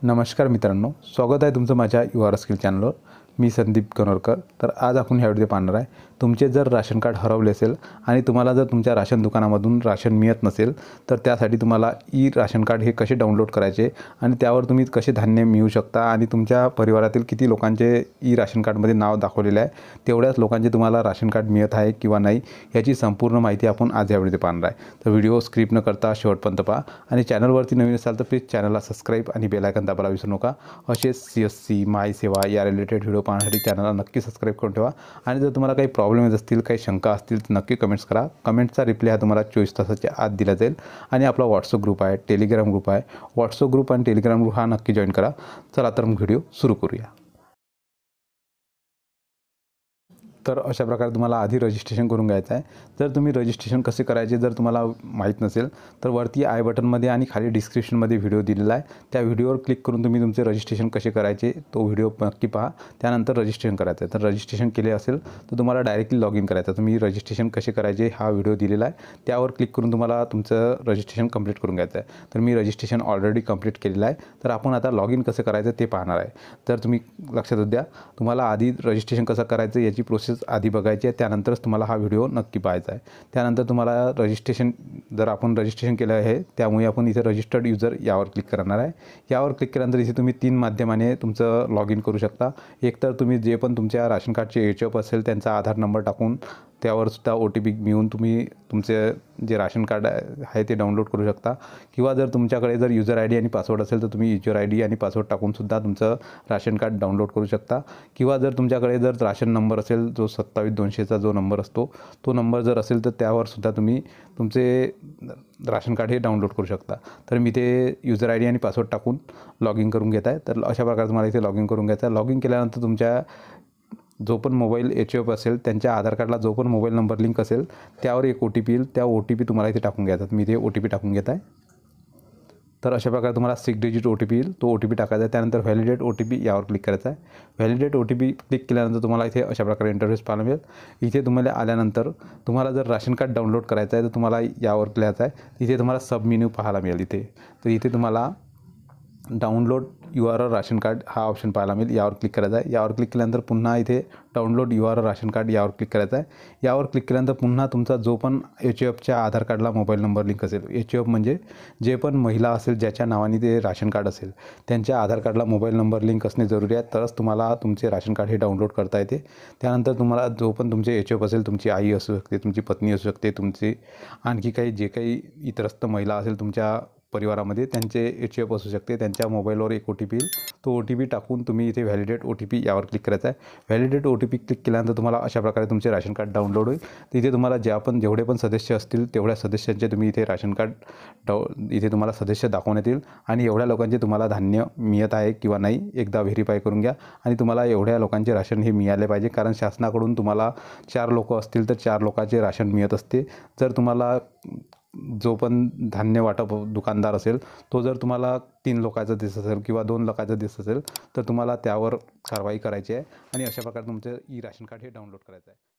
नमस्कार मित्रांनो, स्वागत आहे तुमचं माझ्या युआर स्किल चॅनलवर। मी संदीप कनोरकर। तर आज आपण ह्या व्हिडिओ पाहणार आहे, तुमचे जर राशन कार्ड हरवले असेल आणि तुम्हाला जर तुमच्या राशन दुकानामधून राशन मिळत नसेल तर त्यासाठी तुम्हाला ई राशन कार्ड हे कसे डाउनलोड करायचे आणि त्यावर तुम्ही कसे धान्य मिळवू शकता आणि तुमच्या परिवारातील किती लोकांचे ई राशन कार्डमध्ये नाव दाखवलेले आहे तेवढ्याच लोकांचे तुम्हाला राशन कार्ड मिळत आहे किंवा नाही याची संपूर्ण माहिती आपण आज या व्हिडिओ पाहणार आहे। तर व्हिडिओ स्किप न करता शेवटपर्यंत पहा आणि चॅनलवरती नवीन असाल तर प्लीज चॅनलला सबस्क्राइब आणि बेल आयकॉन दाबायला विसरू नका। असेच CSC माय सेवा या रिलेटेड व्हिडिओ पाहण्यासाठी चॅनलला नक्की सबस्क्राइब करून ठेवा आणि जर तुम्हाला काही प्रॉब्लेम येत असतील, काही शंका असतील तर नक्की कमेंट्स करा। कमेंटचा रिप्लाय हा तुम्हाला 24 तासाच्या आत दिला जाईल आणि आपला व्हॉट्सअप ग्रुप आहे, टेलिग्राम ग्रुप आहे। व्हॉट्सअप ग्रुप आणि टेलिग्राम ग्रुप हा नक्की जॉइन करा। चला तर मग व्हिडिओ सुरू करूया। तर अशा प्रकारे तुम्हाला आधी रजिस्ट्रेशन करून घ्यायचं आहे। जर तुम्ही रजिस्ट्रेशन कसे करायचे जर तुम्हाला माहीत नसेल तर वरती आय बटनमध्ये आणि खाली डिस्क्रिप्शनमध्ये व्हिडिओ दिलेला आहे, त्या व्हिडिओवर क्लिक करून तुम्ही तुमचे रजिस्ट्रेशन कसे करायचे तो व्हिडिओ नक्की पहा। त्यानंतर रजिस्ट्रेशन करायचं आहे। तर रजिस्ट्रेशन केले असेल तर तुम्हाला डायरेक्टली लॉग इन करायचं। तुम्ही रजिस्ट्रेशन कसे करायचे हा व्हिडिओ दिलेला आहे, त्यावर क्लिक करून तुम्हाला तुमचं रजिस्ट्रेशन कंप्लीट करून घ्यायचं आहे। तर मी रजिस्ट्रेशन ऑलरेडी कंप्लीट केलेलं आहे। तर आपण आता लॉग इन कसं करायचं ते पाहणार आहे। तर तुम्ही लक्षात द्या, तुम्हाला आधी रजिस्ट्रेशन कसं करायचं याची प्रोसेस आधी बघायची आहे, त्यानंतरच तुम्हाला हा व्हिडिओ नक्की पाहायचा आहे। त्यानंतर तुम्हाला रजिस्ट्रेशन जर आपण रजिस्ट्रेशन केलं आहे त्यामुळे आपण इथे रजिस्टर्ड यूजर यावर क्लिक करणार आहे। यावर क्लिक केल्यानंतर इथे तुम्ही 3 माध्यमाने तुमचं लॉग इन करू शकता। एक तर तुम्ही जे पण तुमच्या राशन कार्डचे HF असेल त्यांचा आधार नंबर टाकून त्यावर सुद्धा OTP मिळवून तुम्ही तुमचे जे राशन कार्ड आहे ते डाउनलोड करू शकता, किंवा जर तुमच्याकडे जर यूजर ID आणि पासवर्ड असेल तर तुम्ही यूजर ID आणि पासवर्ड टाकून सुद्धा तुमचं राशन कार्ड डाउनलोड करू शकता, किंवा जर तुमच्याकडे जर राशन नंबर असेल जो 27200चा जो नंबर असतो तो नंबर जर असेल तर त्यावर सुद्धा तुम्ही तुमचे राशन कार्ड हे डाउनलोड करू शकता। तर मी ते यूजर ID आणि पासवर्ड टाकून लॉग इन करून घेत आहे। तर अशा प्रकारे तुम्हाला इथे लॉग इन करून घ्यायचं आहे। लॉग इन केल्यानंतर तुमच्या जो पण मोबाईल HF असेल त्यांच्या आधार कार्डला जो पण मोबाईल नंबर लिंक असेल त्यावर एक OTP येईल, त्या OTP तुम्हाला इथे टाकून घ्यायचा। मी ते OTP टाकून घेत आहे। तर अशा प्रकारे तुम्हाला 6 डिजिट OTP येईल, तो OTP टाकायचा आहे। त्यानंतर व्हॅलिडेट OTP यावर क्लिक करायचं आहे। व्हॅलिडेट OTP क्लिक केल्यानंतर तुम्हाला इथे अशा प्रकारे इंटरफेस पाहायला मिळेल। इथे तुम्हाला आल्यानंतर तुम्हाला जर राशन कार्ड डाउनलोड करायचं आहे तर तुम्हाला यावर क्लिक आहे। इथे तुम्हाला सब मेन्यू पाहायला मिळेल। तर इथे तुम्हाला डाउनलोड UR राशन कार्ड हा ऑप्शन पाहायला मिळेल, यावर क्लिक करायचा आहे। यावर क्लिक केल्यानंतर पुन्हा इथे डाउनलोड UR राशन कार्ड यावर क्लिक करायचं आहे। यावर क्लिक केल्यानंतर पुन्हा तुमचा जो पण HFच्या आधार कार्डला मोबाईल नंबर लिंक असेल, HF म्हणजे जे पण महिला असेल ज्याच्या नावाने ते राशन कार्ड असेल त्यांच्या आधार कार्डला मोबाईल नंबर लिंक असणे जरुरी आहे, तरच तुम्हाला तुमचे राशन कार्ड हे डाउनलोड करता येते। त्यानंतर तुम्हाला जो पण तुमचे HF असेल, तुमची आई असू शकते, तुमची पत्नी असू शकते, तुमची आणखी काही जे काही इतरस्त महिला असेल तुमच्या परिवारामध्ये त्यांचे HF असू शकते, त्यांच्या मोबाईलवर एक OTP येईल, तो OTP टाकून तुम्ही इथे व्हॅलिडेट OTP यावर क्लिक करायचा आहे। व्हॅलिडेट OTP क्लिक केल्यानंतर तुम्हाला अशा प्रकारे तुमचे राशन कार्ड डाउनलोड होईल। तिथे तुम्हाला जेवढे पण सदस्य असतील तेवढ्या सदस्यांचे तुम्ही इथे राशन कार्ड इथे तुम्हाला सदस्य दाखवण्यात येईल आणि एवढ्या लोकांचे तुम्हाला धान्य मिळत आहे किंवा नाही एकदा व्हेरीफाय करून घ्या। आणि तुम्हाला एवढ्या लोकांचे राशन हे मिळाले पाहिजे, कारण शासनाकडून तुम्हाला 4 लोक असतील तर 4 लोकांचे राशन मिळत असते। जर तुम्हाला जो पण धान्य वाटप दुकानदार असेल तो जर तुम्हाला 3 लोकांचा दिसत असेल किंवा 2 लोकांचा दिसत असेल तर तुम्हाला त्यावर कारवाई करायची आहे आणि अशा प्रकारे तुमचं ई राशन कार्ड हे डाउनलोड करायचं आहे।